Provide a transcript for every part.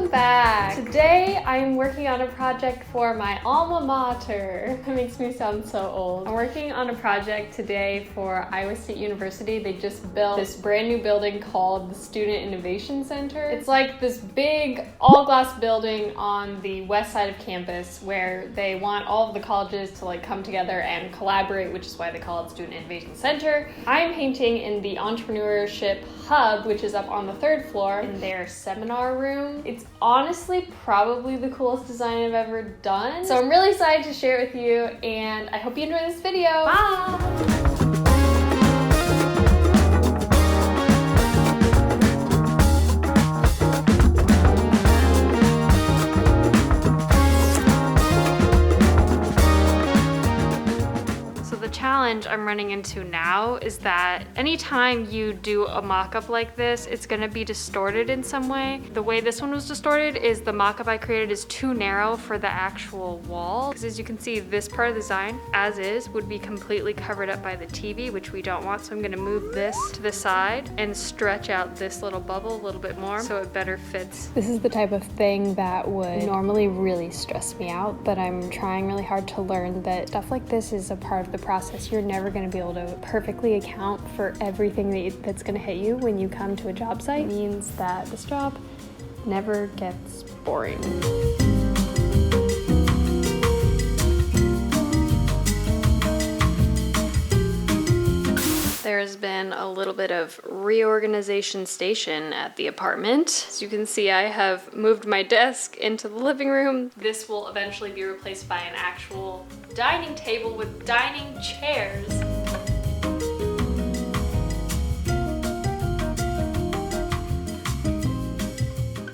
Welcome back! Today I'm working on a project for my alma mater. That makes me sound so old. I'm working on a project today for Iowa State University. They just built this brand new building called the Student Innovation Center. It's like this big all-glass building on the west side of campus where they want all of the colleges to like come together and collaborate, which is why they call it Student Innovation Center. I'm painting in the Entrepreneurship Hub, which is up on the 3rd floor in their seminar room. It's honestly probably the coolest design I've ever done. So I'm really excited to share it with you, and I hope you enjoy this video. Bye! Challenge I'm running into now is that anytime you do a mock-up like this, it's going to be distorted in some way. The way this one was distorted is the mock-up I created is too narrow for the actual wall, because as you can see, this part of the design as is would be completely covered up by the TV, which we don't want. So I'm going to move this to the side and stretch out this little bubble a little bit more so it better fits. This is the type of thing that would normally really stress me out, but I'm trying really hard to learn that stuff like this is a part of the process. You're never going to be able to perfectly account for everything that's going to hit you when you come to a job site. It means that this job never gets boring. There's been a little bit of reorganization station at the apartment. As you can see, I have moved my desk into the living room. This will eventually be replaced by an actual dining table with dining chairs.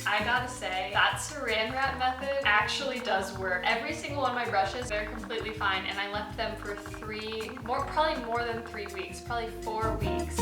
I gotta say, that saran wrap method actually does work. Every single one of my brushes, they're completely fine, and I left them for probably more than 3 weeks, probably 4 weeks.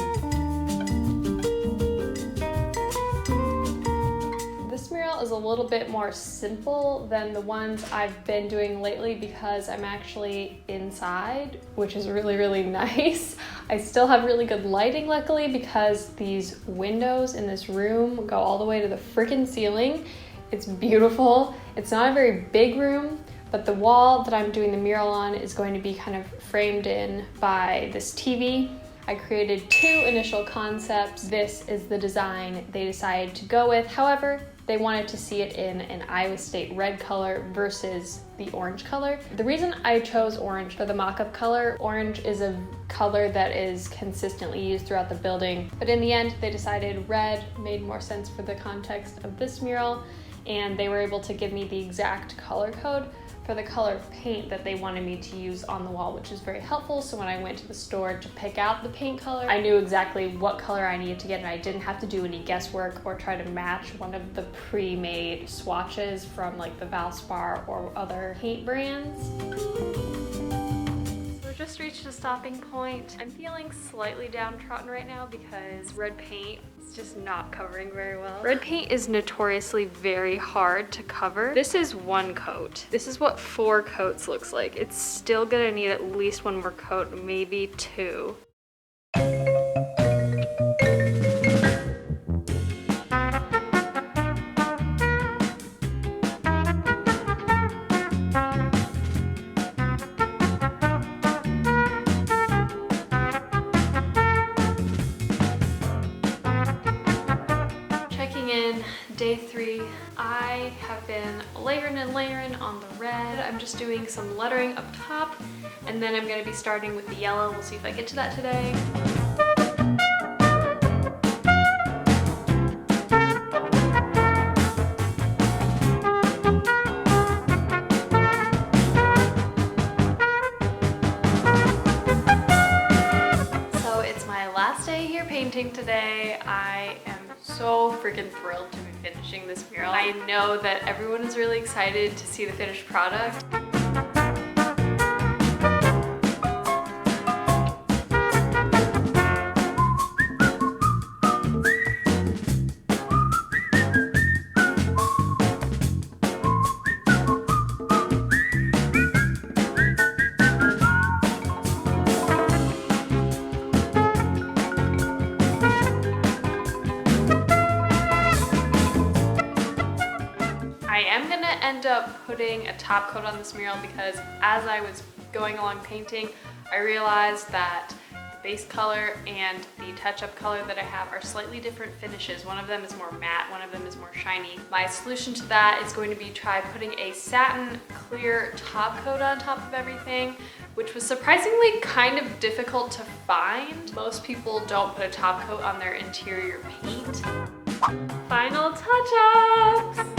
This mural is a little bit more simple than the ones I've been doing lately because I'm actually inside, which is really, really nice. I still have really good lighting, luckily, because these windows in this room go all the way to the freaking ceiling. It's beautiful. It's not a very big room, but the wall that I'm doing the mural on is going to be kind of framed in by this TV. I created 2 initial concepts. This is the design they decided to go with. However, they wanted to see it in an Iowa State red color versus the orange color. The reason I chose orange for the mock-up color, orange is a color that is consistently used throughout the building, but in the end they decided red made more sense for the context of this mural, and they were able to give me the exact color code for the color of paint that they wanted me to use on the wall, which is very helpful. So when I went to the store to pick out the paint color, I knew exactly what color I needed to get, and I didn't have to do any guesswork or try to match one of the pre-made swatches from like the Valspar or other paint brands. Just reached a stopping point. I'm feeling slightly downtrodden right now because red paint is just not covering very well. Red paint is notoriously very hard to cover. This is 1 coat. This is what 4 coats looks like. It's still gonna need at least 1 more coat, maybe 2. Day 3, I have been layering and layering on the red. I'm just doing some lettering up top, and then I'm going to be starting with the yellow. We'll see if I get to that today. So it's my last day here painting today. I am so freaking thrilled to be finishing this mural. I know that everyone is really excited to see the finished product. up putting a top coat on this mural because as I was going along painting, I realized that the base color and the touch-up color that I have are slightly different finishes. One of them is more matte, one of them is more shiny. My solution to that is going to be try putting a satin clear top coat on top of everything, which was surprisingly kind of difficult to find. Most people don't put a top coat on their interior paint. Final touch-ups!